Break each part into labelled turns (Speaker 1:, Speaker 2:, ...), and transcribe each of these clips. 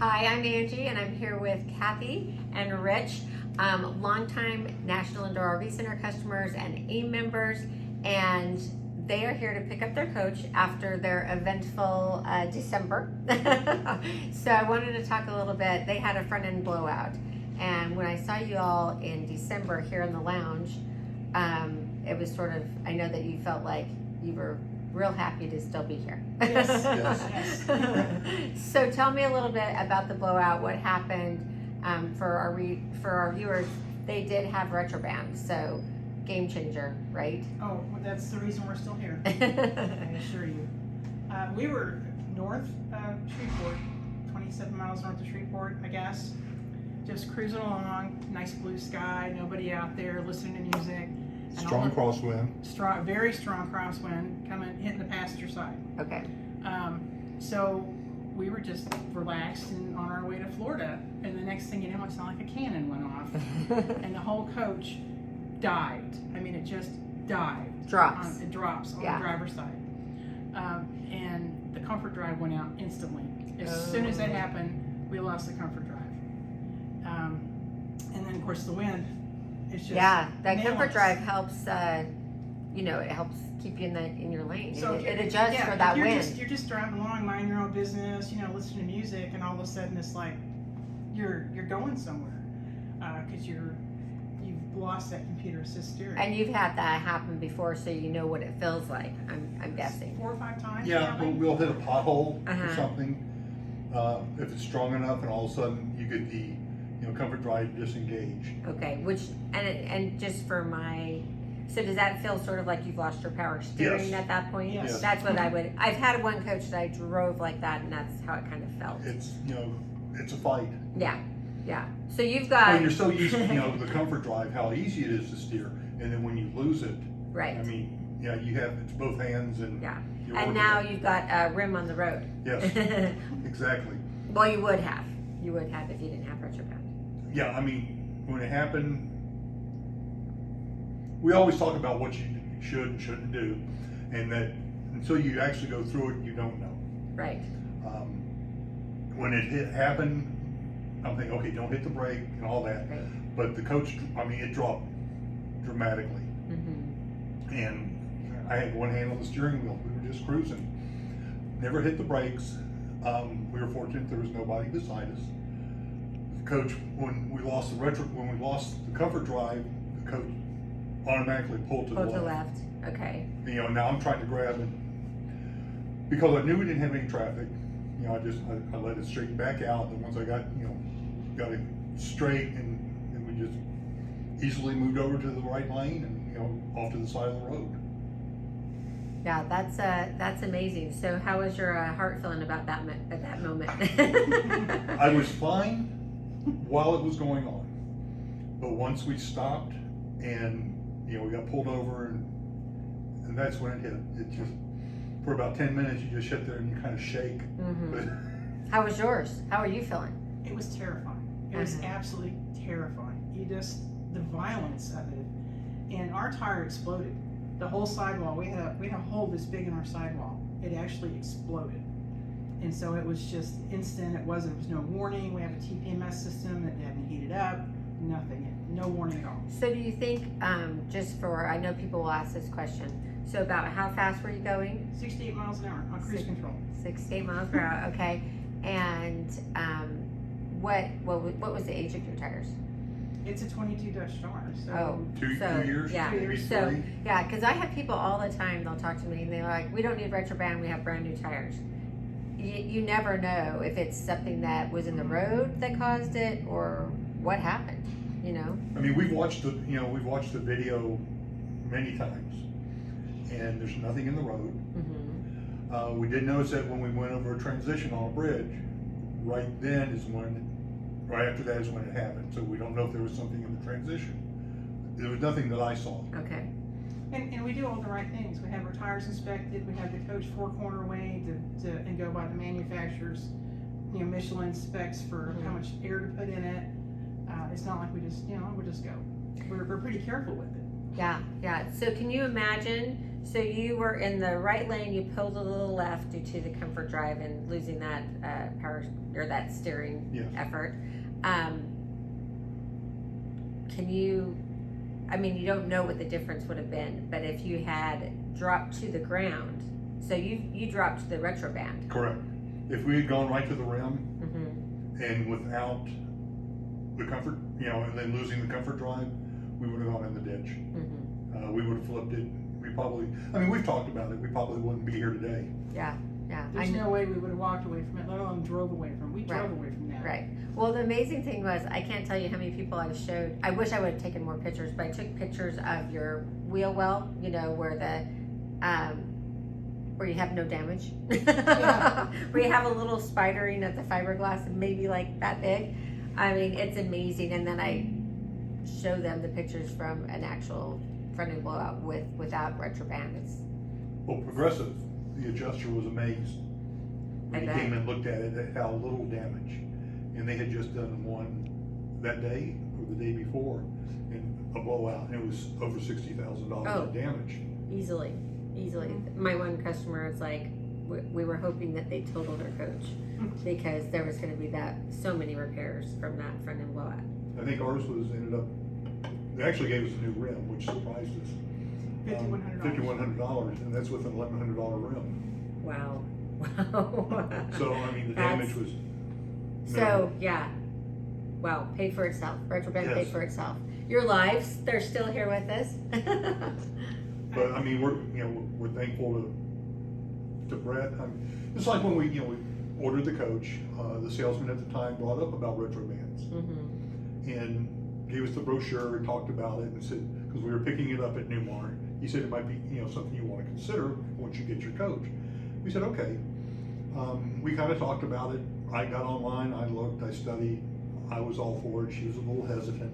Speaker 1: Hi, I'm Angie, and I'm here with Kathy and Rich, longtime National Indoor RV Center customers and AIM members, and they are here to pick up their coach after their eventful December. So I wanted to talk a little bit. They had a front end blowout, and when I saw you all in December here in the lounge, it was sort of, I know that you felt like you were real happy to still be here.
Speaker 2: Yes, yes.
Speaker 1: So tell me a little bit about the blowout. What happened? For our viewers, they did have RettroBand, so game changer, right?
Speaker 2: Oh, well, that's the reason we're still here. I assure you. We were north of Shreveport, 27 miles north of Shreveport, I guess. Just cruising along, nice blue sky, nobody out there listening to music.
Speaker 3: Strong crosswind.
Speaker 2: Very strong crosswind coming, hitting the passenger side.
Speaker 1: Okay.
Speaker 2: So we were just relaxed and on our way to Florida, and the next thing you know, it sounded like a cannon went off, and the whole coach dived. I mean, it just dived.
Speaker 1: Drops.
Speaker 2: It drops on the driver's side, and the comfort drive went out instantly. As soon as that happened, we lost the comfort drive, and then of course the wind. It's just
Speaker 1: that comfort
Speaker 2: nailless.
Speaker 1: drive helps. It helps keep you in your lane.
Speaker 2: So
Speaker 1: it adjusts for that wind.
Speaker 2: You're just driving along, minding your own business, listening to music, and all of a sudden it's like you're going somewhere because you've lost that computer assist steering.
Speaker 1: And you've had that happen before, so you know what it feels like. I'm guessing
Speaker 2: 4 or 5 times.
Speaker 3: Yeah,
Speaker 2: probably.
Speaker 3: we'll hit a pothole
Speaker 1: Uh-huh.
Speaker 3: or something. If it's strong enough, and all of a sudden you get the comfort drive disengage.
Speaker 1: Okay, which and just for my. So does that feel sort of like you've lost your power steering
Speaker 3: Yes.
Speaker 1: at that point?
Speaker 2: Yes.
Speaker 1: That's what I would. I've had one coach that I drove like that, and that's how it kind of felt.
Speaker 3: It's it's a fight.
Speaker 1: Yeah. So you've got.
Speaker 3: When you're so used to the comfort drive, how easy it is to steer, and then when you lose it,
Speaker 1: Right.
Speaker 3: I mean, you have it's both hands and
Speaker 1: Yeah.
Speaker 3: you're
Speaker 1: And
Speaker 3: working
Speaker 1: now
Speaker 3: it.
Speaker 1: you've got a rim on the road.
Speaker 3: Yes, exactly.
Speaker 1: Well, you would have. You would have if you didn't have RettroBand.
Speaker 3: Yeah, I mean, when it happened, we always talk about what you should and shouldn't do, and that until you actually go through it, you don't know.
Speaker 1: Right.
Speaker 3: When it happened, I'm thinking, okay, don't hit the brake and all that.
Speaker 1: Right.
Speaker 3: But the coach, I mean, it dropped dramatically.
Speaker 1: Mm-hmm.
Speaker 3: And I had one hand on the steering wheel. We were just cruising. Never hit the brakes. We were fortunate there was nobody beside us. The coach, when we lost the comfort drive, the coach automatically pulled to the left.
Speaker 1: Okay.
Speaker 3: Now I'm trying to grab it because I knew we didn't have any traffic. I let it straighten back out. And once I got it straight, and we just easily moved over to the right lane and off to the side of the road.
Speaker 1: Yeah, that's amazing. So how was your heart feeling about that at that moment?
Speaker 3: I was fine while it was going on, but once we stopped and we got pulled over, and that's when it hit. It just for about 10 minutes you just sit there and you kind of shake.
Speaker 1: Mm-hmm. How was yours? How are you feeling?
Speaker 2: It was terrifying. It was absolutely terrifying. The violence of it, and our tire exploded. The whole sidewall. We had a hole this big in our sidewall. It actually exploded, and so it was just instant. There was no warning. We have a TPMS system that hadn't heated up. Nothing. No warning at all.
Speaker 1: So do you think, I know people will ask this question. So about how fast were you going?
Speaker 2: 68 miles an hour on cruise control.
Speaker 1: 68 miles per hour. Okay. And what was the age of your tires?
Speaker 2: It's a 22 Dutch Star. So
Speaker 3: 2 years.
Speaker 1: Yeah.
Speaker 2: 2 years.
Speaker 1: So
Speaker 3: 3.
Speaker 1: yeah, because I have people all the time. They'll talk to me and they're like, "We don't need RettroBand. We have brand new tires." You never know if it's something that was in the road that caused it or what happened.
Speaker 3: I mean, we've watched the video many times, and there's nothing in the road.
Speaker 1: Mm-hmm.
Speaker 3: We did notice that when we went over a transition on a bridge, right after that is when it happened. So we don't know if there was something in the transition. There was nothing that I saw.
Speaker 1: Okay.
Speaker 2: And we do all the right things. We have our tires inspected. We have the coach 4-corner way and go by the manufacturer's, Michelin specs for how much air to put in it. It's not like we just go. We're pretty careful with it.
Speaker 1: Yeah. So can you imagine So you were in the right lane, you pulled a little left due to the comfort drive and losing that power or that steering
Speaker 3: Yes.
Speaker 1: effort. Can you, I mean, you don't know what the difference would have been, but if you had dropped to the ground, so you dropped to the RettroBand.
Speaker 3: Correct. If we had gone right to the rim
Speaker 1: Mm-hmm.
Speaker 3: and without the comfort, and then losing the comfort drive, we would have gone in the ditch.
Speaker 1: Mm-hmm.
Speaker 3: We would have flipped it. We've talked about it. We probably wouldn't be here today.
Speaker 1: Yeah.
Speaker 2: There's no way we would have walked away from it, let alone drove away from it. We drove away from that.
Speaker 1: Right. Well, the amazing thing was, I can't tell you how many people I showed. I wish I would have taken more pictures, but I took pictures of your wheel well, where where you have no damage.
Speaker 2: Yeah.
Speaker 1: Where you have a little spidering of the fiberglass, maybe like that big. I mean, it's amazing. And then I show them the pictures from an actual front end blowout without RettroBand. It's
Speaker 3: Well, Progressive, the adjuster was amazed when he
Speaker 1: I bet.
Speaker 3: came and looked at it at how little damage, and they had just done one that day or the day before, and a blowout, and it was over $60,000
Speaker 1: Oh.
Speaker 3: of damage.
Speaker 1: easily. My one customer is like, we were hoping that they totaled our coach because there was going to be so many repairs from that front end blowout.
Speaker 3: I think ours ended up. They actually gave us a new rim, which surprised us. $5,100, and that's with an $1,100 rim.
Speaker 1: Wow.
Speaker 3: So I mean, the damage was.
Speaker 1: So yeah, wow, paid for itself. RettroBand
Speaker 3: Yes.
Speaker 1: paid for itself. Your lives, they're still here with us.
Speaker 3: But I mean, we're thankful to Brett. It's like when we ordered the coach. The salesman at the time brought up about RettroBands
Speaker 1: Mm-hmm.
Speaker 3: and gave us the brochure and talked about it and said, because we were picking it up at Newmar, he said it might be something you want to consider once you get your coach. We said okay. We kind of talked about it. I got online, I looked, I studied. I was all for it. She was a little hesitant.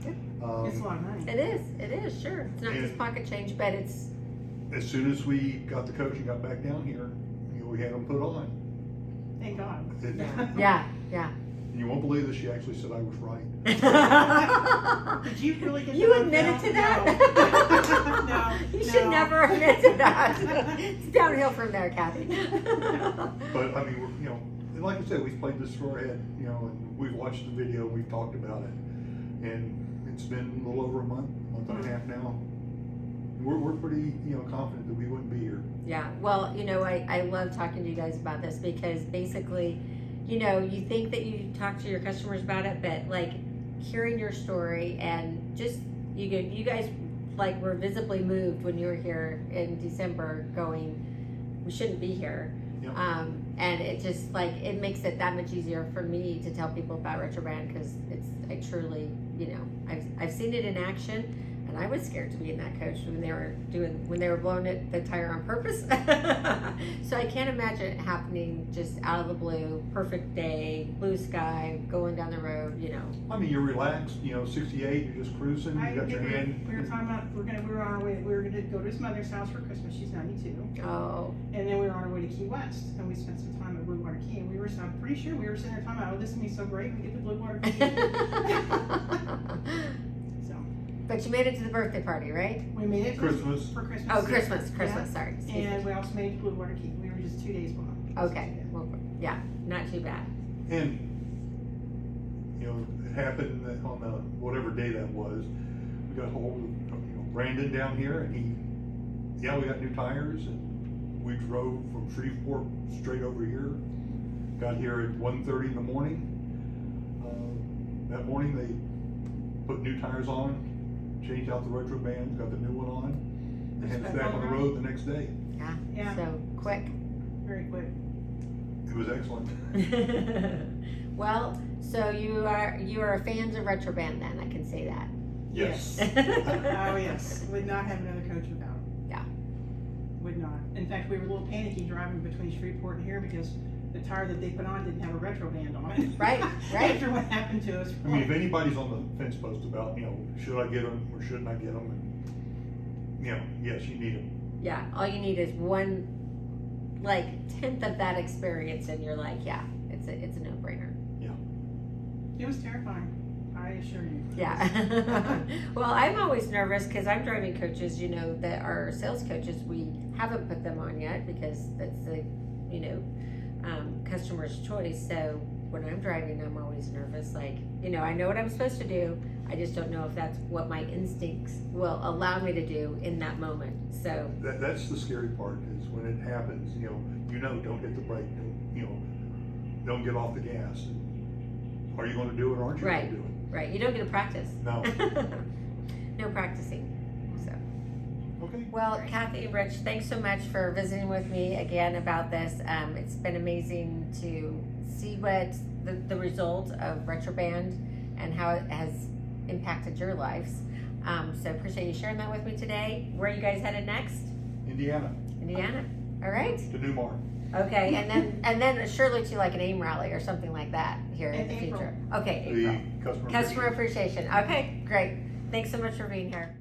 Speaker 2: It's a lot of money.
Speaker 1: It is, sure. It's not just pocket change, but it's.
Speaker 3: As soon as we got the coach and got back down here, we had them put on.
Speaker 2: Thank God.
Speaker 1: Yeah.
Speaker 3: And you won't believe this, she actually said I was right.
Speaker 2: Did you really get
Speaker 1: You
Speaker 2: that
Speaker 1: admitted to
Speaker 2: down?
Speaker 1: that?
Speaker 2: No.
Speaker 1: You should never admit to that. It's downhill from there, Kathy.
Speaker 3: But I mean, like I said, we've played this for our head, and we've watched the video, we've talked about it, and it's been a little over a month and a half now. We're pretty, confident that we wouldn't be here.
Speaker 1: Yeah, well, I love talking to you guys about this because basically, you think that you talk to your customers about it, but like hearing your story and just you guys like were visibly moved when you were here in December going, we shouldn't be here.
Speaker 3: Yep.
Speaker 1: And it just like, it makes it that much easier for me to tell people about RettroBand because I truly, I've seen it in action. And I was scared to be in that coach when they were blowing the tire on purpose. So I can't imagine it happening just out of the blue, perfect day, blue sky, going down the road,
Speaker 3: I mean, you're relaxed, 68, you're just cruising, you got your hand.
Speaker 2: We were talking about we were on our way. We were going to go to his mother's house for Christmas. She's 92.
Speaker 1: Oh.
Speaker 2: And then we were on our way to Key West, and we spent some time at Blue Water Key. And I'm pretty sure we were sitting there talking about, this is gonna be so great. We get to Blue Water Key.
Speaker 1: But you made it to the birthday party, right?
Speaker 2: We made it
Speaker 3: Christmas.
Speaker 2: for Christmas.
Speaker 1: Oh, Christmas,
Speaker 2: Yeah.
Speaker 1: sorry. Excuse me.
Speaker 2: And we also made it to Blue Water Key. We were just 2 days behind.
Speaker 1: Okay, well, yeah, not too bad.
Speaker 3: And, it happened that on whatever day that was, we got hold of Brandon down here, and we got new tires, and we drove from Shreveport straight over here. Got here at 1:30 in the morning. That morning they put new tires on, changed out the RettroBand, got the new one on, and had us back on the road the next day.
Speaker 2: Yeah.
Speaker 1: So quick.
Speaker 2: Very quick.
Speaker 3: It was excellent.
Speaker 1: Well, so you are fans of RettroBand then, I can say that.
Speaker 3: Yes.
Speaker 2: Oh yes. Would not have another coach without it.
Speaker 1: Yeah.
Speaker 2: Would not. In fact, we were a little panicky driving between Shreveport and here because the tire that they put on didn't have a RettroBand on it.
Speaker 1: Right.
Speaker 2: After what happened to us.
Speaker 3: I mean, if anybody's on the fence post about, should I get them or shouldn't I get them, and, yes, you need them.
Speaker 1: Yeah, all you need is one, like, 10th of that experience and you're like, yeah, it's a no-brainer.
Speaker 2: It was terrifying. I assure you.
Speaker 1: Yeah. Well, I'm always nervous because I'm driving coaches, you know, that are sales coaches. We haven't put them on yet because that's the, you know, customer's choice. So when I'm driving, I'm always nervous. Like, you know, I know what I'm supposed to do. I just don't know if that's what my instincts will allow me to do in that moment. So
Speaker 3: That's the scary part is when it happens, you know, don't hit the brake, don't get off the gas. Are you going to do it or aren't you
Speaker 1: right,
Speaker 3: going to do it?
Speaker 1: right. You don't get to practice.
Speaker 3: No.
Speaker 1: No practicing. So.
Speaker 3: Okay.
Speaker 1: Well, Kathy, Rich, thanks so much for visiting with me again about this. It's been amazing to see what the result of RettroBand and how it has impacted your lives. So appreciate you sharing that with me today. Where are you guys headed next?
Speaker 3: Indiana.
Speaker 1: Indiana. All right.
Speaker 3: To Newmar.
Speaker 1: Okay, and then surely to like an AIM rally or something like that here in the
Speaker 2: April.
Speaker 1: future. Okay,
Speaker 3: The
Speaker 1: April.
Speaker 3: customer
Speaker 1: Customer appreciation. Okay, great. Thanks so much for being here.